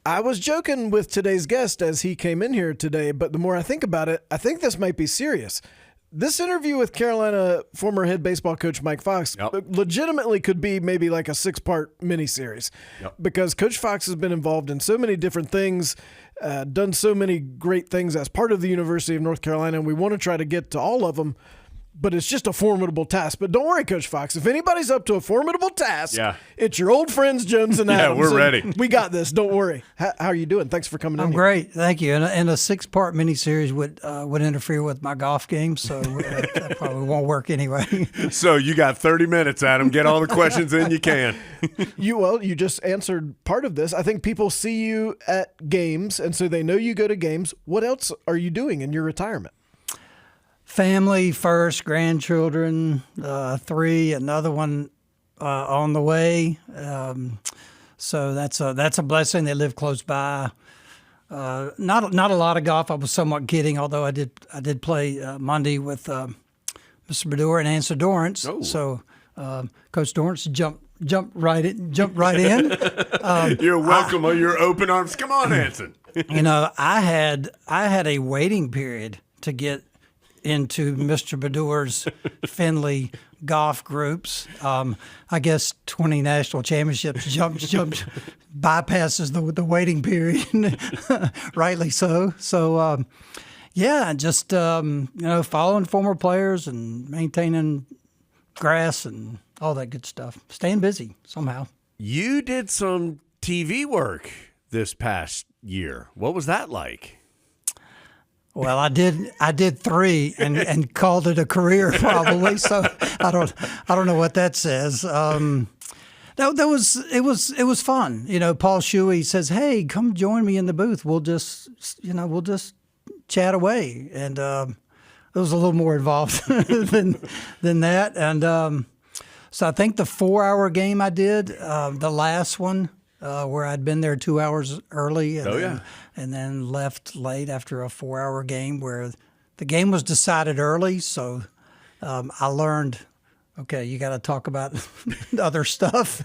I was joking with today's guest as he came in here today, but the more I think about it, I think this might be serious. This interview with Carolina former head baseball coach Mike Fox legitimately could be maybe like a 6-part miniseries because Coach Fox has been involved in so many different things, done so many great things as part of the University of North Carolina, and we want to try to get to all of them. But it's just a formidable task. But don't worry, Coach Fox. If anybody's up to a formidable task, it's your old friends Jones and Adams. Yeah, we're ready. We got this. Don't worry. How are you doing? Thanks for coming in. I'm great. Thank you. And a 6-part miniseries would interfere with my golf game, so that probably won't work anyway. So you got 30 minutes, Adam. Get all the questions in you can. You just answered part of this. I think people see you at games, and so they know you go to games. What else are you doing in your retirement? Family first, grandchildren 3, another one on the way. So that's a blessing. They live close by. Not a lot of golf. I was somewhat kidding, although I did play Monday with Mr. Bedore and Answer Dorrance. Oh. So Coach Dorrance jumped right in. You're welcome. You're open arms. Come on, Anson. I had a waiting period to get into Mr. Bedore's Finley golf groups. I guess 20 national championships jumped bypasses the waiting period, rightly so. So, just following former players and maintaining grass and all that good stuff. Staying busy somehow. You did some TV work this past year. What was that like? Well, I did 3 and called it a career probably. So I don't know what that says. It was fun. Paul Shuey says, "Hey, come join me in the booth. We'll just chat away." And it was a little more involved than that. And so I think the 4-hour game I did, the last one, where I'd been there 2 hours early and then left late after a 4-hour game where the game was decided early. So I learned, okay, you got to talk about other stuff.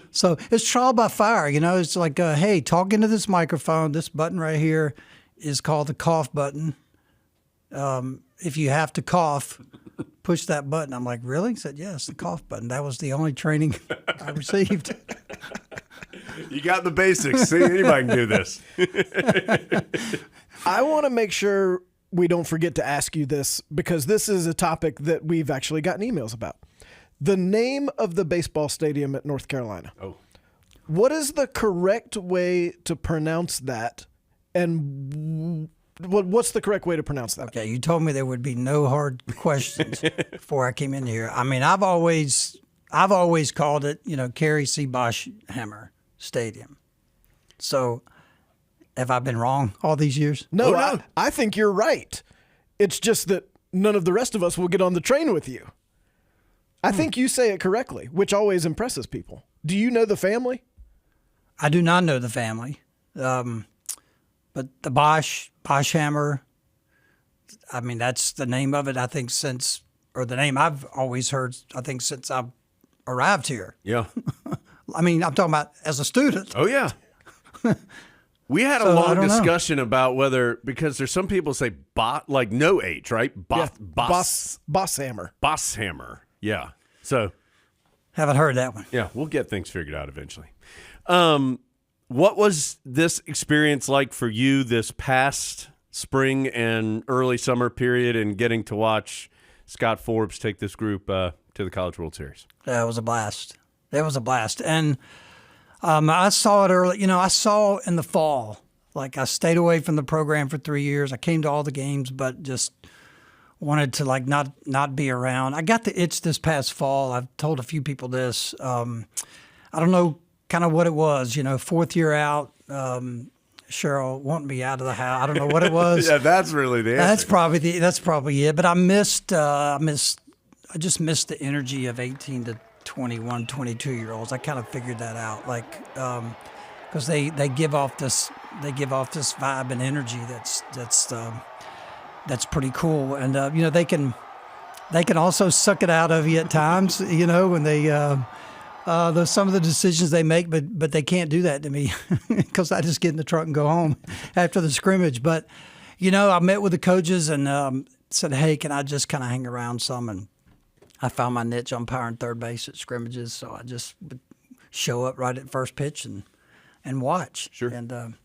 So it's trial by fire. It's like, hey, talk into this microphone. This button right here is called the cough button. If you have to cough, push that button. I'm like, really? He said, yes, the cough button. That was the only training I received. You got the basics. See, anybody can do this. I want to make sure we don't forget to ask you this because this is a topic that we've actually gotten emails about. The name of the baseball stadium at North Carolina. Oh. What is the correct way to pronounce that? And what's the correct way to pronounce that? Okay, you told me there would be no hard questions before I came in here. I mean, I've always called it, Kerry C. Boschhammer Stadium. So have I been wrong all these years? No. I think you're right. It's just that none of the rest of us will get on the train with you. I think you say it correctly, which always impresses people. Do you know the family? I do not know the family. But the Boschhammer, I mean, that's the name of it, I think, the name I've always heard, I think, since I've arrived here. Yeah. I mean, I'm talking about as a student. Oh, yeah. We had a long discussion about whether, because there's some people say like no H, right? Bosshammer. Bosshammer. Yeah. So. Haven't heard that one. Yeah, we'll get things figured out eventually. What was this experience like for you this past spring and early summer period and getting to watch Scott Forbes take this group to the College World Series? That was a blast. And I saw it early. I saw in the fall. Like, I stayed away from the program for 3 years. I came to all the games, but just wanted to, like, not be around. I got the itch this past fall. I've told a few people this. I don't know kind of what it was, 4th year out, Cheryl wanting me out of the house. I don't know what it was. Yeah, that's really the answer. That's probably it. But I just missed the energy of 18 to 21, 22-year-olds. I kind of figured that out, like, because they give off this vibe and energy that's pretty cool. And they can also suck it out of you at times, when they. some of the decisions they make, but they can't do that to me because I just get in the truck and go home after the scrimmage. But, I met with the coaches and said, hey, can I just kind of hang around some? And I found my niche umpiring third base at scrimmages, so I just would show up right at first pitch and watch. Sure. And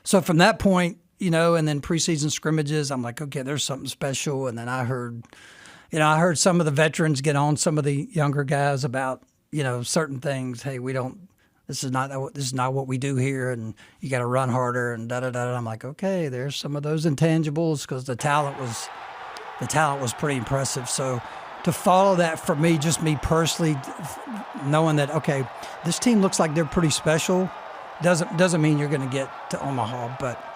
so from that point, and then preseason scrimmages, I'm like, okay, there's something special. And then I heard some of the veterans get on some of the younger guys about, certain things. Hey, this is not what we do here, and you got to run harder and da-da-da. I'm like, okay, there's some of those intangibles because the talent was pretty impressive. So to follow that for me, just me personally, knowing that, okay, this team looks like they're pretty special, doesn't mean you're going to get to Omaha, but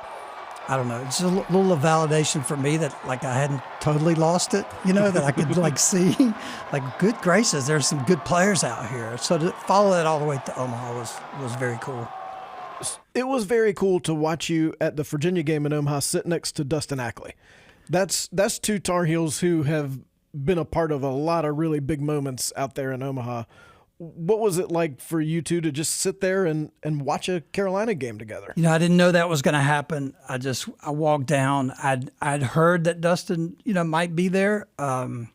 I don't know. It's a little of validation for me that I hadn't totally lost it, that I could see, good gracious, there's some good players out here. So to follow that all the way to Omaha was very cool. It was very cool to watch you at the Virginia game in Omaha sit next to Dustin Ackley. That's two Tar Heels who have been a part of a lot of really big moments out there in Omaha. What was it like for you two to just sit there and watch a Carolina game together? I didn't know that was going to happen. I walked down. I'd heard that Dustin, might be there, and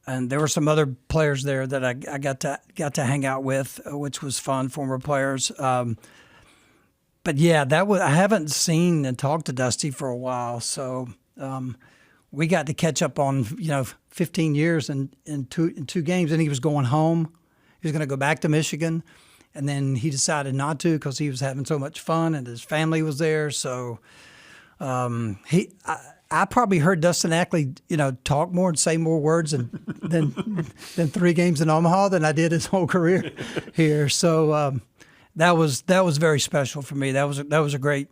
there were some other players there that I got to hang out with, which was fun, former players. But yeah, I haven't seen and talked to Dusty for a while, so we got to catch up on 15 years in two games, and he was going home. He was going to go back to Michigan, and then he decided not to because he was having so much fun and his family was there. So I probably heard Dustin Ackley, talk more and say more words than 3 games in Omaha than I did his whole career here. So that was very special for me. That was a great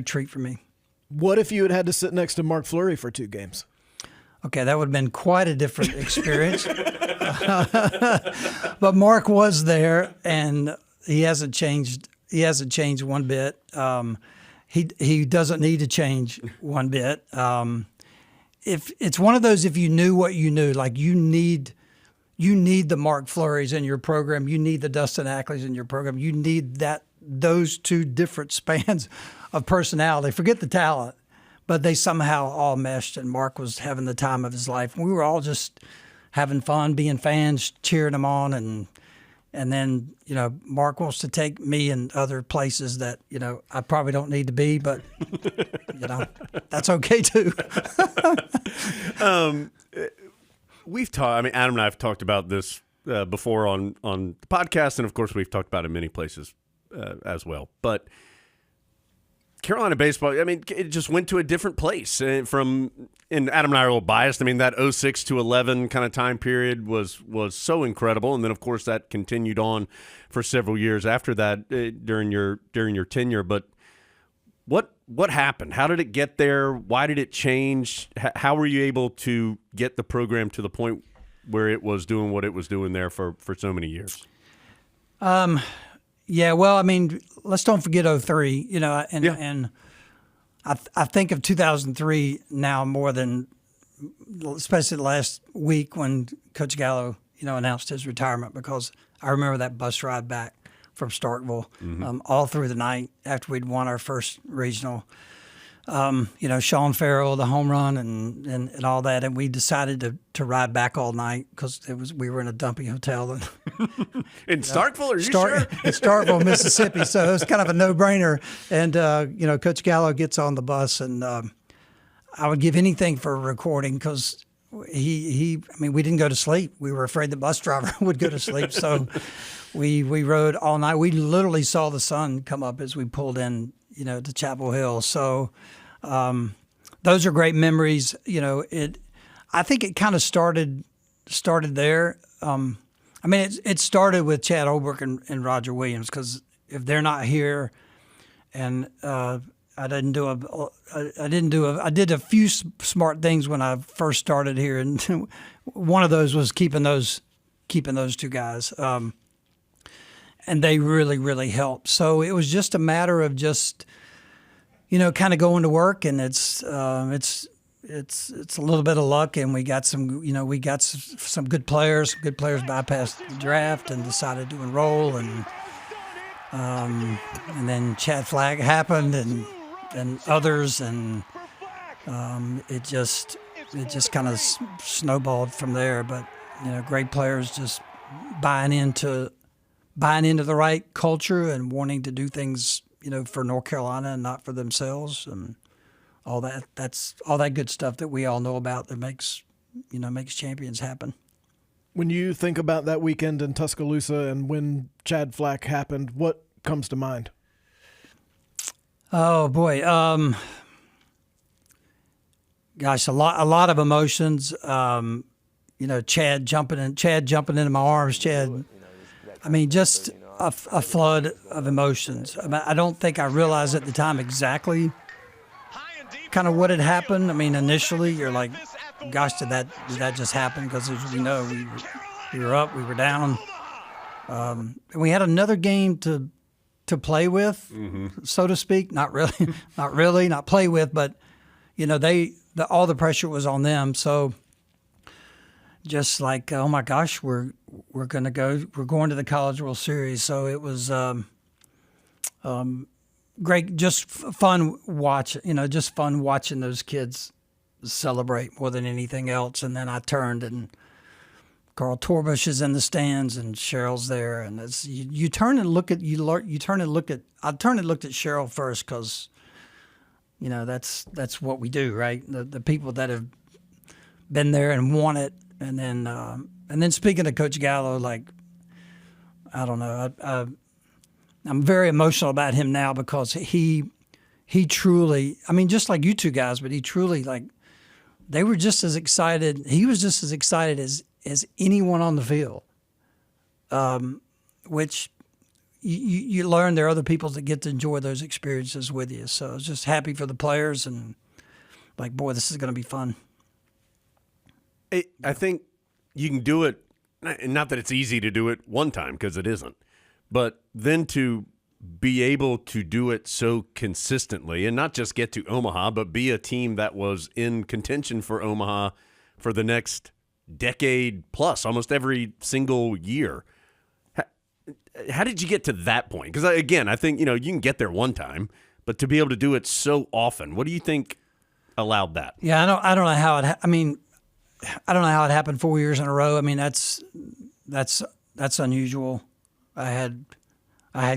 treat for me. What if you had to sit next to Mark Fleury for 2 games? Okay, that would have been quite a different experience. But Mark was there, and he hasn't changed. He hasn't changed one bit. He doesn't need to change one bit. If it's one of those, if you knew what you knew, like you need the Mark Fleurys in your program, you need the Dustin Ackleys in your program, you need those 2 different spans of personality. Forget the talent. But they somehow all meshed, and Mark was having the time of his life. We were all just having fun, being fans, cheering him on, and then Mark wants to take me and other places that I probably don't need to be, but that's okay too. We've talked. I mean, Adam and I have talked about this before on the podcast, and of course, we've talked about it in many places as well, but. Carolina baseball, I mean, it just went to a different place and Adam and I are a little biased. I mean, that 06 to 11 kind of time period was so incredible. And then, of course, that continued on for several years after that during your tenure. But what happened? How did it get there? Why did it change? How were you able to get the program to the point where it was doing what it was doing there for so many years? Yeah, well, I mean, let's don't forget 03, and I think of 2003 now more than, especially the last week when Coach Gallo, announced his retirement, because I remember that bus ride back from Starkville all through the night after we'd won our first regional. Sean Farrell, the home run and all that, and we decided to ride back all night because we were in a dumpy hotel in Starkville. Are you sure? In Starkville, Mississippi. So it was kind of a no-brainer. And Coach Gallo gets on the bus, and I would give anything for a recording because we didn't go to sleep. We were afraid the bus driver would go to sleep, so we rode all night. We literally saw the sun come up as we pulled in. To Chapel Hill. So those are great memories. I think it kind of started there. It started with Chad Holbrook and Roger Williams, because if they're not here, and I did a few smart things when I first started here, and one of those was keeping those 2 guys. And they really, really helped. So it was just a matter of just, kind of going to work, and it's it's a little bit of luck, and we got some good players. Good players bypassed the draft and decided to enroll, and then Chad Flag happened, and others, and it just kind of snowballed from there. But great players just buying into the right culture and wanting to do things for North Carolina and not for themselves, and all that. That's all that good stuff that we all know about that makes champions happen. When you think about that weekend in Tuscaloosa and when Chad Flack happened, what comes to mind? Oh boy, gosh, a lot of emotions. Chad jumping into my arms. Chad, I mean, just a flood of emotions. I don't think I realized at the time exactly kind of what had happened. I mean, initially you're like, gosh, did that just happen? Because as we know, we were up, we were down, and we had another game to play with, so to speak. Not play with, but all the pressure was on them. So just like, oh my gosh, we're going to the College World Series. So it was great, just fun watching those kids celebrate more than anything else. And then I turned, and Carl Torbush is in the stands, and Cheryl's there, and I turned and looked at Cheryl first, because that's what we do, right? The people that have been there and won it, and then speaking to Coach Gallo, like, I don't know, I'm very emotional about him now, because he truly, I mean, just like you two guys, but he truly, like, they were just as excited. He was just as excited as anyone on the field, which you learn there are other people that get to enjoy those experiences with you. So I was just happy for the players, and like, boy, this is going to be fun. I think you can do it, not that it's easy to do it one time, because it isn't, but then to be able to do it so consistently, and not just get to Omaha, but be a team that was in contention for Omaha for the next decade plus, almost every single year. How did you get to that point? Because, again, I think, you can get there one time, but to be able to do it so often, what do you think allowed that? Yeah, I don't know how it I don't know how it happened 4 years in a row. I mean, that's unusual. I had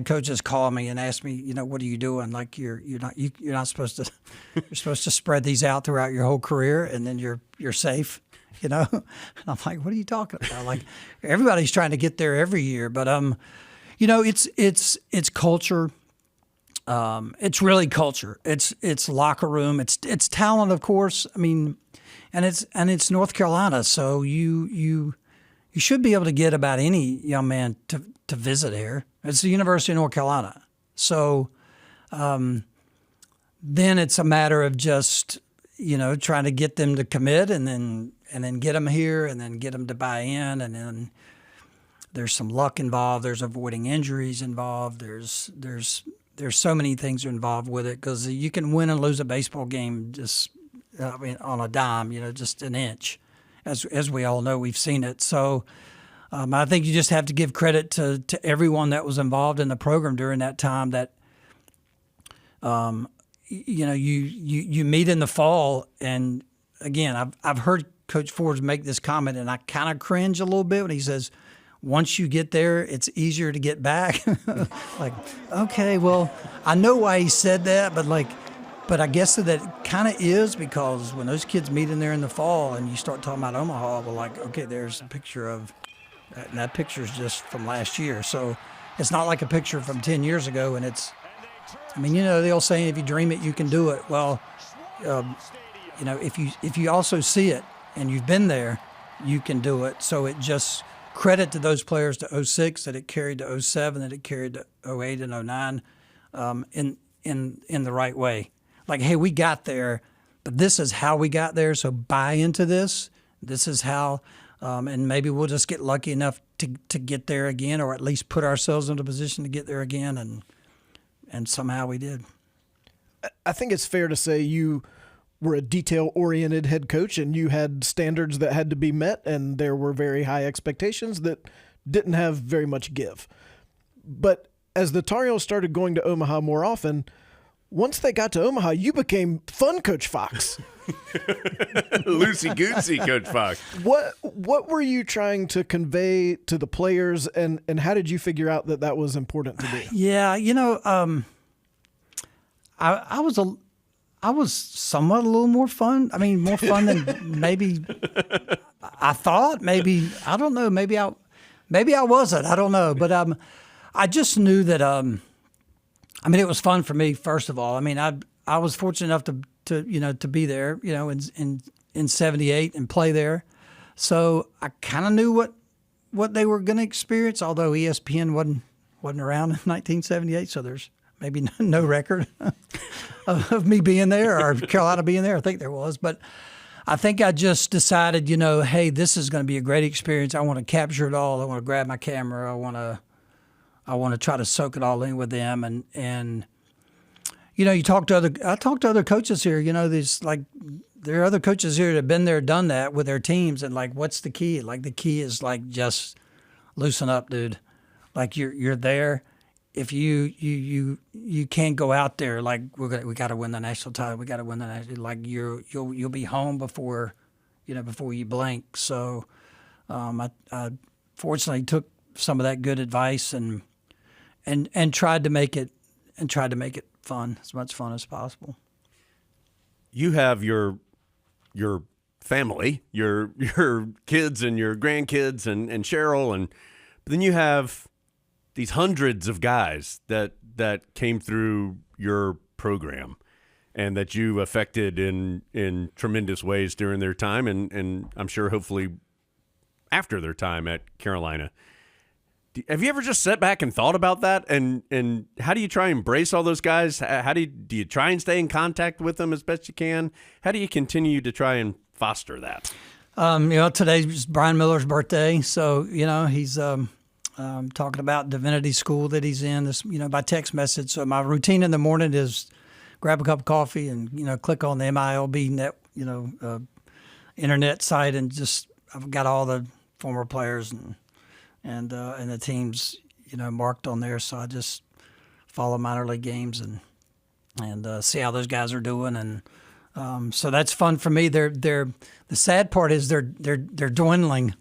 coaches call me and ask me, what are you doing? Like, you're not supposed to you're supposed to spread these out throughout your whole career, and then you're safe. And I'm like, what are you talking about? Like, everybody's trying to get there every year, but it's culture. It's really culture. It's locker room. It's talent, of course. I mean, and it's North Carolina, so you should be able to get about any young man to visit here. It's the University of North Carolina, so then it's a matter of just trying to get them to commit, and then get them here, and then get them to buy in, and then there's some luck involved. There's avoiding injuries involved. There's so many things involved with it, because you can win and lose a baseball game just on a dime, just an inch, as we all know. We've seen it. So I think you just have to give credit to everyone that was involved in the program during that time. That you meet in the fall, and again, I've heard Coach Forbes make this comment, and I kind of cringe a little bit when he says, once you get there, it's easier to get back. Like, okay, well, I know why he said that, but I guess that kind of is, because when those kids meet in there in the fall and you start talking about Omaha, well, like, okay, there's a picture of that, and that picture is just from last year. So it's not like a picture from 10 years ago, and the old saying, if you dream it, you can do it. Well, if you also see it and you've been there, you can do it. So it just credit to those players to 06, that it carried to 07, that it carried to 08 and 09 in the right way. Like, hey, we got there, but this is how we got there, so buy into this. This is how, and maybe we'll just get lucky enough to get there again, or at least put ourselves in a position to get there again, and somehow we did. I think it's fair to say you were a detail-oriented head coach and you had standards that had to be met, and there were very high expectations that didn't have very much give. But as the Tar Heels started going to Omaha more often, once they got to Omaha, you became fun Coach Fox. Loosey-goosey Coach Fox. What were you trying to convey to the players, and how did you figure out that was important to do? Yeah, I was somewhat a little more fun. I mean, more fun than maybe I thought. Maybe I don't know. Maybe I wasn't. I don't know. But I just knew that. I mean, it was fun for me. First of all, I mean, I was fortunate enough to be there, in '78 and play there. So I kind of knew what they were going to experience. Although ESPN wasn't around in 1978, so there's maybe no record of me being there or Carolina being there. I think there was, but I think I just decided, hey, this is going to be a great experience. I want to capture it all. I want to grab my camera. I want to try to soak it all in with them. And I talk to other coaches here. There are other coaches here that have been there, done that with their teams. And what's the key? The key is just loosen up, dude. You're there. If you can't go out there we got to win the national title. We got to win the national. You'll be home before you blink. So I fortunately took some of that good advice and tried to make it fun, as much fun as possible. You have your family, your kids and your grandkids and Cheryl, but then you have these hundreds of guys that came through your program and that you affected in tremendous ways during their time and I'm sure hopefully after their time at Carolina. Have you ever just sat back and thought about that? And how do you try and embrace all those guys? How do you try and stay in contact with them as best you can? How do you continue to try and foster that? Today's Brian Miller's birthday, so he's talking about divinity school that he's in. This by text message. So my routine in the morning is grab a cup of coffee and click on the MILB net internet site and just I've got all the former players and the teams marked on there. So I just follow minor league games and see how those guys are doing and so that's fun for me. The sad part is they're dwindling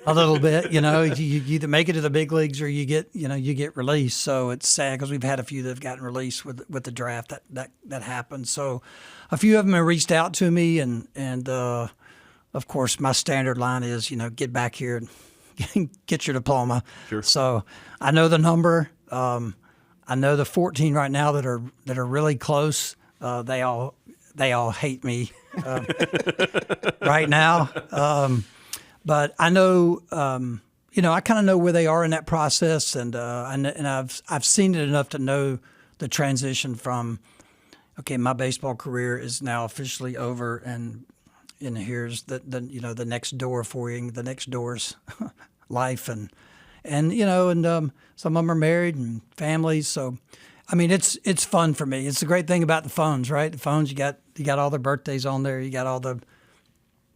a little bit. You either make it to the big leagues or you get released. So it's sad because we've had a few that have gotten released with the draft that happened. So a few of them have reached out to me and of course my standard line is get back here and get your diploma. Sure. So I know the number. I know the 14 right now that are really close. They all hate me right now. But I know, I kind of know where they are in that process, and I've seen it enough to know the transition from, okay, my baseball career is now officially over, and here's the next door for you, the next door's life, and some of them are married and families, so. I mean, it's fun for me. It's the great thing about the phones, right? The phones, you got all their birthdays on there. You got all the,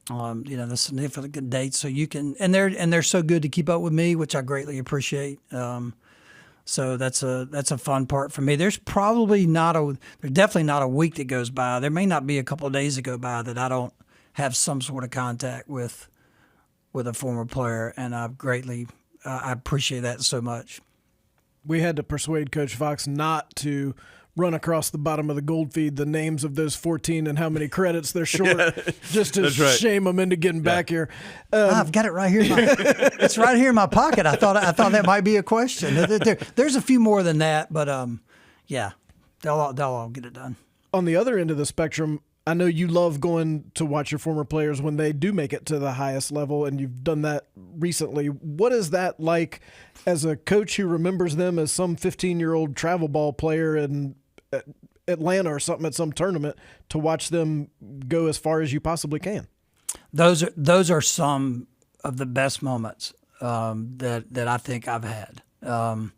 the significant dates, so you can, and they're so good to keep up with me, which I greatly appreciate. So that's a fun part for me. There's definitely not a week that goes by. There may not be a couple of days that go by that I don't have some sort of contact with a former player, and I appreciate that so much. We had to persuade Coach Fox not to run across the bottom of the gold feed the names of those 14 and how many credits they're short, just to shame them into getting back here. I've got it right here. It's right here in my pocket. I thought that might be a question. There's a few more than that, but they'll all get it done. On the other end of the spectrum, I know you love going to watch your former players when they do make it to the highest level, and you've done that recently. What is that like as a coach who remembers them as some 15-year-old travel ball player in Atlanta or something at some tournament to watch them go as far as you possibly can? Those are some of the best moments that I think I've had. And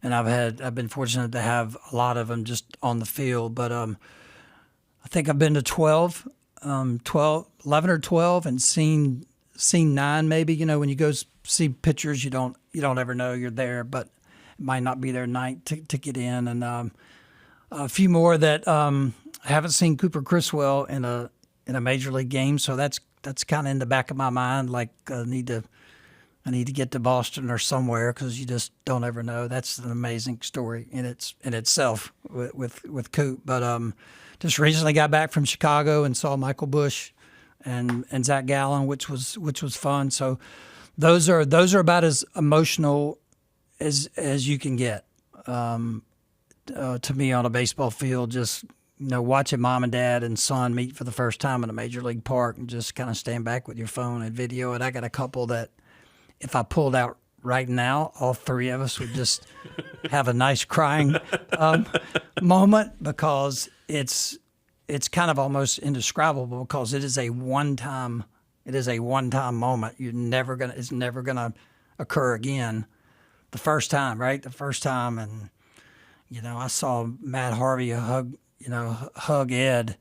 I've been fortunate to have a lot of them just on the field, but I think I've been to 11 or 12, and seen 9 maybe. You know, when you go see pictures, you don't ever know you're there, but it might not be their night to get in. And a few more that I haven't seen Cooper Criswell in a major league game, so that's kind of in the back of my mind. Like I need to get to Boston or somewhere, because you just don't ever know. That's an amazing story in itself with Coop. But just recently got back from Chicago and saw Michael Bush and Zach Gallen, which was fun. So those are about as emotional as you can get. To me, on a baseball field, just watching mom and dad and son meet for the first time in a major league park, and just kind of stand back with your phone and video it. I got a couple that, if I pulled out right now, all 3 of us would just have a nice crying moment, because it's kind of almost indescribable, because it is a one-time moment. It's never gonna occur again. The first time, right? The first time, and I saw Matt Harvey hug Ed,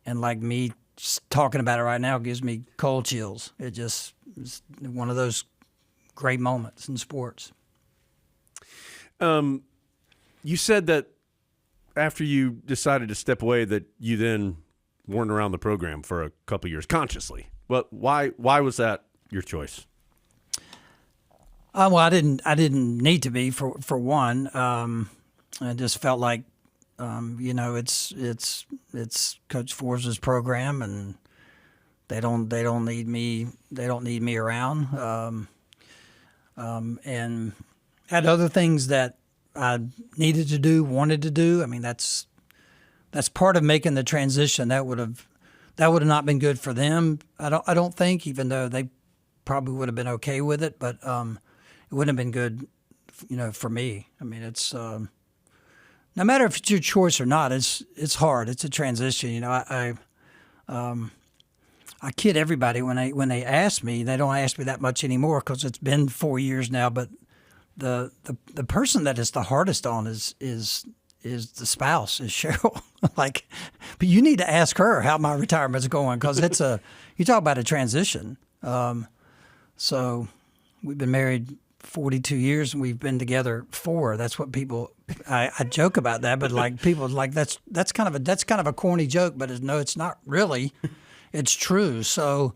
and like me just talking about it right now gives me cold chills. It's one of those great moments in sports. You said that after you decided to step away, that you then weren't around the program for a couple of years consciously. Well, why was that your choice? Well, I didn't need to be for one. I just felt like, it's Coach Fors's program, and they don't need me. They don't need me around. And had other things that I needed to do, wanted to do. I mean, that's part of making the transition. That would have not been good for them. I don't think, even though they probably would have been okay with it, but it wouldn't have been good, for me. I mean, it's no matter if it's your choice or not, it's hard. It's a transition. I kid everybody when they ask me. They don't ask me that much anymore, because it's been 4 years now. But the person that is the hardest on is the spouse, is Cheryl. But you need to ask her how my retirement's going, because you talk about a transition. So we've been married 42 years, and we've been together 4. That's what people. I joke about that, but people that's kind of a corny joke, but no, it's not really. It's true. So,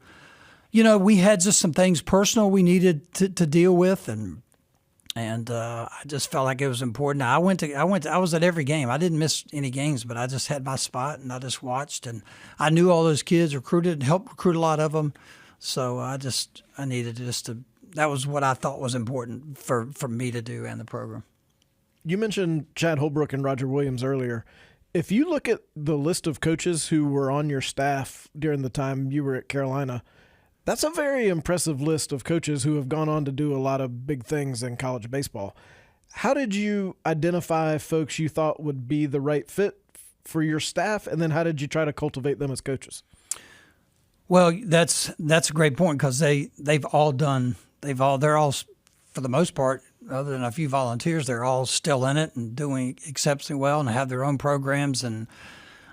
we had just some things personal we needed to deal with, and I just felt like it was important. I was at every game. I didn't miss any games, but I just had my spot, and I just watched, and I knew all those kids, helped recruit a lot of them. So I needed to. That was what I thought was important for me to do and the program. You mentioned Chad Holbrook and Roger Williams earlier. If you look at the list of coaches who were on your staff during the time you were at Carolina, that's a very impressive list of coaches who have gone on to do a lot of big things in college baseball. How did you identify folks you thought would be the right fit for your staff, and then how did you try to cultivate them as coaches? Well, that's a great point, because they're all, for the most part, other than a few volunteers, they're all still in it and doing exceptionally well and have their own programs. And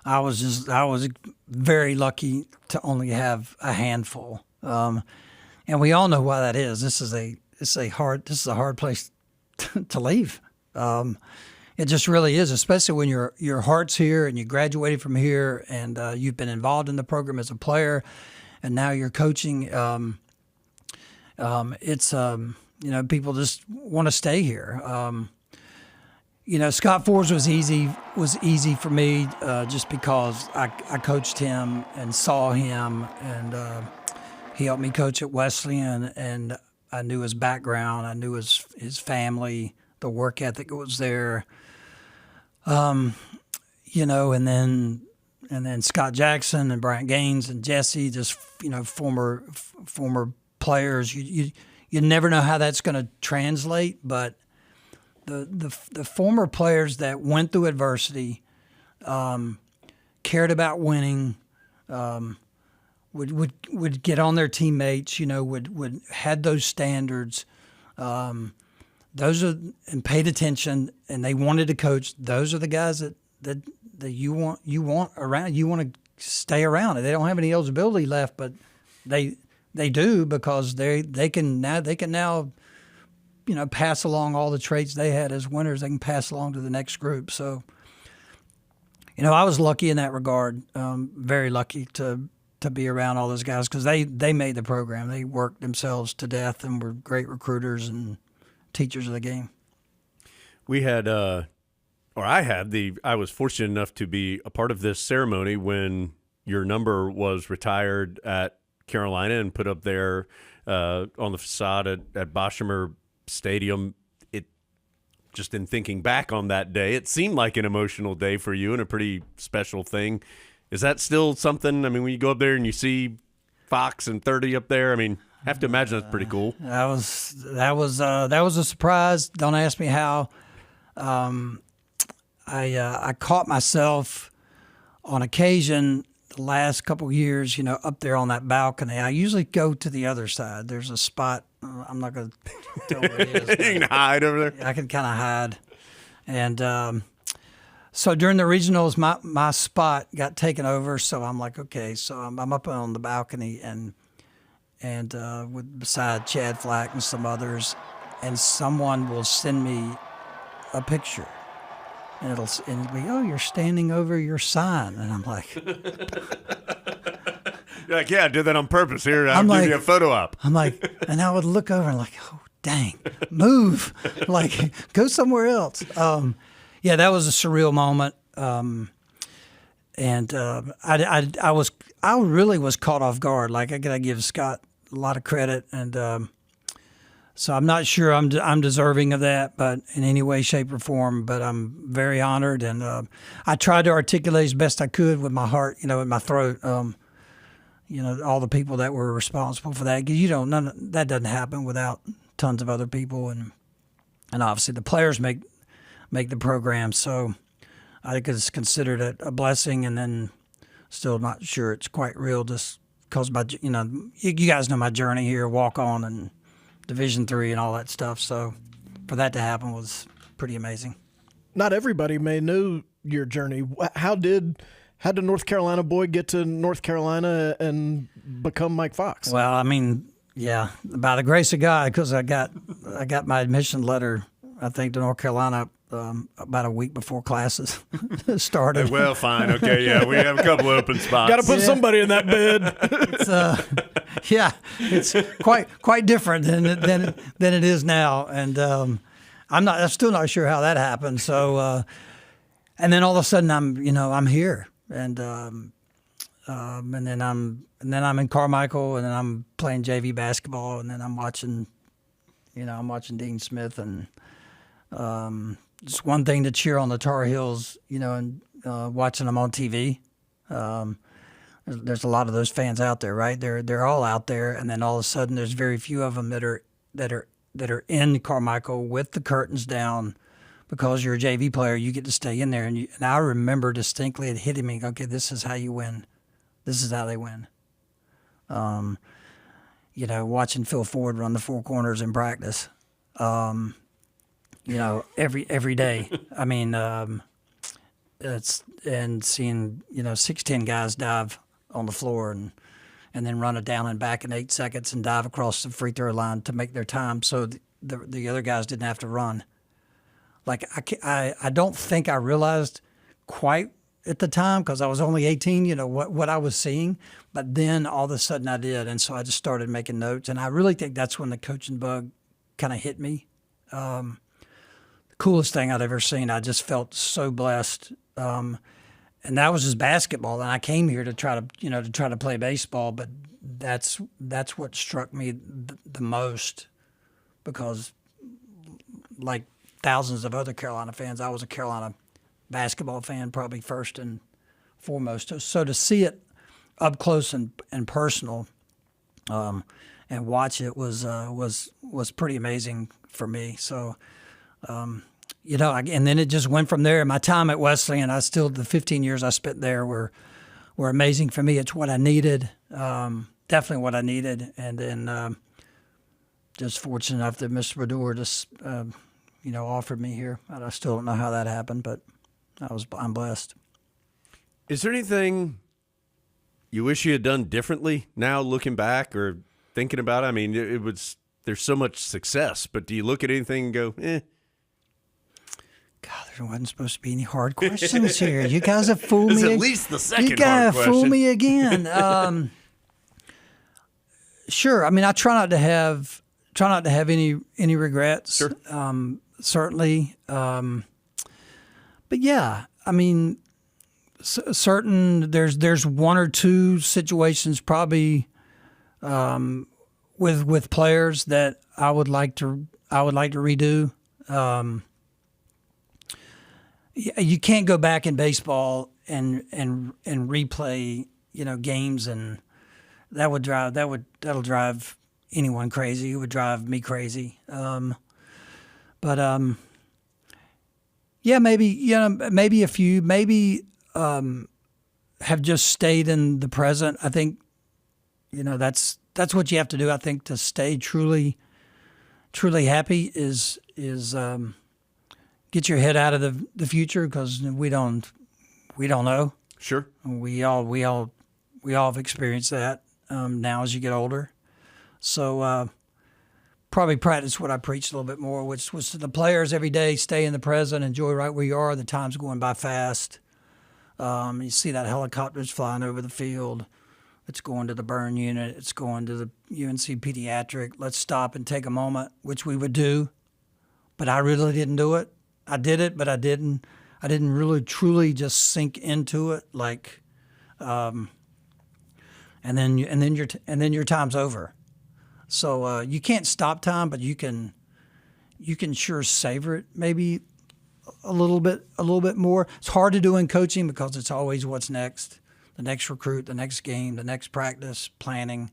I was very lucky to only have a handful. And we all know why that is. This is a hard place to leave. It just really is, especially when your heart's here and you graduated from here, and you've been involved in the program as a player, and now you're coaching. People just want to stay here. Scott Fors was easy for me, just because I coached him and saw him, and he helped me coach at Wesleyan, and I knew his background, I knew his family, the work ethic was there. And then Scott Jackson and Bryant Gaines and Jesse, just former players. You never know how that's going to translate, but the former players that went through adversity, cared about winning, would get on their teammates, would had those standards. And paid attention, and they wanted to coach. Those are the guys you want around. You want to stay around. They don't have any eligibility left, but they do, because they can now pass along all the traits they had as winners. They can pass along to the next group. So, I was lucky in that regard. Very lucky to be around all those guys, because they made the program. They worked themselves to death and were great recruiters and teachers of the game. We had, I was fortunate enough to be a part of this ceremony when your number was retired at Carolina and put up there on the facade at Boshemer Stadium. It just, in thinking back on that day, it seemed like an emotional day for you and a pretty special thing. Is that still something? I mean, when you go up there and you see Fox and 30 up there, I mean, I have to imagine that's pretty cool. That was a surprise. Don't ask me how. I caught myself on occasion the last couple of years, up there on that balcony. I usually go to the other side. There's a spot. I'm not going to tell where it is. You can hide over there. I can kind of hide. And so during the regionals, my spot got taken over. So I'm like, okay. So I'm up on the balcony and beside Chad Flack and some others, and someone will send me a picture. And it'll be, oh, you're standing over your sign. And I'm like, you're like, yeah, I did that on purpose. Here, I'll give you a photo op. I'm like, and I would look over and like, oh, dang, move. Like, go somewhere else. Yeah, that was a surreal moment. I really was caught off guard. Like, I gotta give Scott a lot of credit. And so I'm not sure I'm deserving of that, but in any way, shape, or form. But I'm very honored, and I tried to articulate as best I could with my heart, in my throat. All the people that were responsible for that, because that doesn't happen without tons of other people, and obviously the players make the program. So I think it's considered a blessing, and then still not sure it's quite real, just because you guys know my journey here, walk on and Division III and all that stuff. So for that to happen was pretty amazing. Not everybody may know your journey. How did a North Carolina boy get to North Carolina and become Mike Fox? Well, I mean, yeah, by the grace of God, because I got my admission letter, I think, to North Carolina about a week before classes started. Well, fine, okay, yeah, we have a couple open spots. Got to put somebody in that bed. It's quite different than it is now, and I'm still not sure how that happened. So, and then all of a sudden I'm here, and then I'm in Carmichael, and then I'm playing JV basketball, and then I'm watching Dean Smith, and it's one thing to cheer on the Tar Heels, and watching them on TV. There's a lot of those fans out there, right? They're all out there, and then all of a sudden, there's very few of them that are in Carmichael with the curtains down, because you're a JV player. You get to stay in there, and I remember distinctly it hitting me. Okay, this is how you win. This is how they win. Watching Phil Ford run the four corners in practice. Every day. I mean, and seeing 6'10" guys dive on the floor and then run it down and back in 8 seconds and dive across the free throw line to make their time, so the other guys didn't have to run. Like, I don't think I realized quite at the time, because I was only 18, what I was seeing, but then all of a sudden I did, and so I just started making notes, and I really think that's when the coaching bug kind of hit me. The coolest thing I'd ever seen. I just felt so blessed, and that was just basketball. And I came here to try to play baseball, but that's what struck me the most, because, like thousands of other Carolina fans, I was a Carolina basketball fan, probably first and foremost. So to see it up close and personal, and watch it was pretty amazing for me. So, and then it just went from there. My time at Wesleyan, the 15 years I spent there were amazing for me. It's what I needed, definitely what I needed. And then just fortunate enough that Mr. Baddour just, offered me here. I still don't know how that happened, but I'm blessed. Is there anything you wish you had done differently now, looking back or thinking about it? I mean, there's so much success, but do you look at anything and go, eh? God, there wasn't supposed to be any hard questions here. You guys have fooled me. It's at least the second You guys hard have fooled question. me again. Sure. I mean, I try not to have any regrets. Sure. Certainly. But yeah, I mean, certain there's one or two situations probably with players that I would like to redo. You can't go back in baseball and replay, games, and that'll drive anyone crazy. It would drive me crazy. Yeah, maybe a few, have just stayed in the present. I think, that's what you have to do. I think to stay truly happy is get your head out of the future, because we don't know. Sure. We all have experienced that now as you get older. So probably practice what I preached a little bit more, which was to the players every day: stay in the present, enjoy right where you are. The time's going by fast. You see that helicopter's flying over the field. It's going to the burn unit. It's going to the UNC pediatric. Let's stop and take a moment, which we would do. But I really didn't do it. I did it, but I didn't really truly just sink into it. Like, and then your time's over. So you can't stop time, but you can sure savor it maybe a little bit more. It's hard to do in coaching because it's always what's next, the next recruit, the next game, the next practice, planning.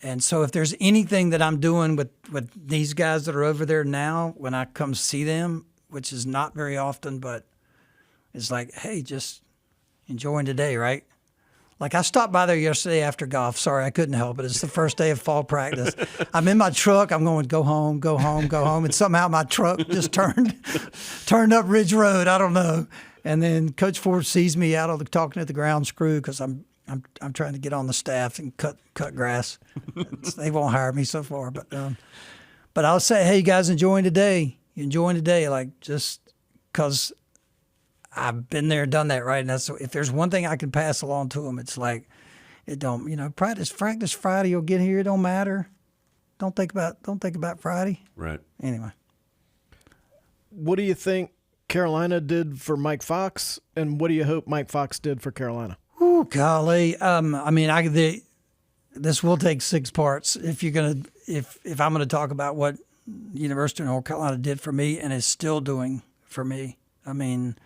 And so if there's anything that I'm doing with these guys that are over there now, when I come see them, which is not very often, but it's like, hey, just enjoying today, right? Like I stopped by there yesterday after golf. Sorry, I couldn't help it. It's the first day of fall practice. I'm in my truck. I'm going, go home. And somehow my truck just turned up Ridge Road. I don't know. And then Coach Ford sees me out talking at the grounds crew, because I'm trying to get on the staff and cut grass. They won't hire me so far, but I'll say, hey, you guys enjoying today? You enjoying today? Like, just because I've been there, done that, right? And that's, if there's one thing I can pass along to them, it's like, it don't, practice Friday. You'll get here. It don't matter. Don't think about Friday. Right. Anyway, What do you think Carolina did for Mike Fox, and what do you hope Mike Fox did for Carolina? ooh, golly. I mean, this will take 6 parts if I'm gonna talk about what University of North Carolina did for me and is still doing for me. I mean,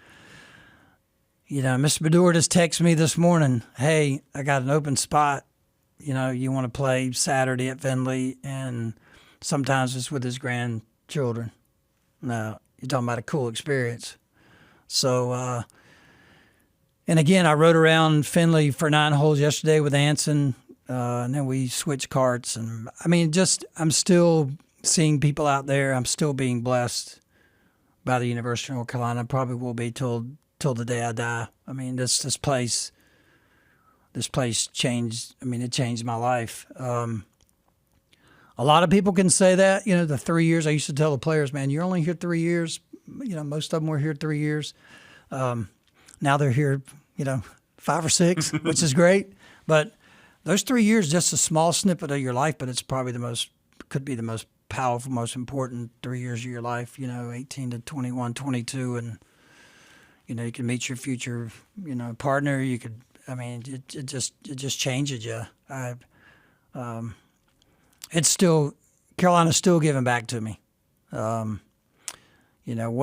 Mr. Bedore just texted me this morning, hey, I got an open spot. You want to play Saturday at Findlay, and sometimes it's with his grandchildren. Now, you're talking about a cool experience. So, and again, I rode around Findlay for 9 holes yesterday with Anson, and then we switched carts. And I mean, I'm still seeing people out there. I'm still being blessed by the University of North Carolina. Probably will be till the day I die. I mean, this place changed. I mean, it changed my life. A lot of people can say that, the 3 years. I used to tell the players, man, you're only here 3 years. Most of them were here 3 years. Now they're here, 5 or 6, which is great. But those 3 years, just a small snippet of your life, but it's probably could be the most powerful, most important 3 years of your life, 18 to 21, 22. And, you can meet your future, partner. You could, I mean, it just changes you. Carolina's still giving back to me. What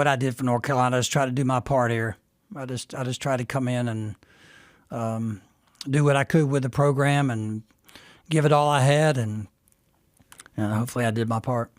I did for North Carolina is try to do my part here. I just try to come in and do what I could with the program and give it all I had, and hopefully I did my part.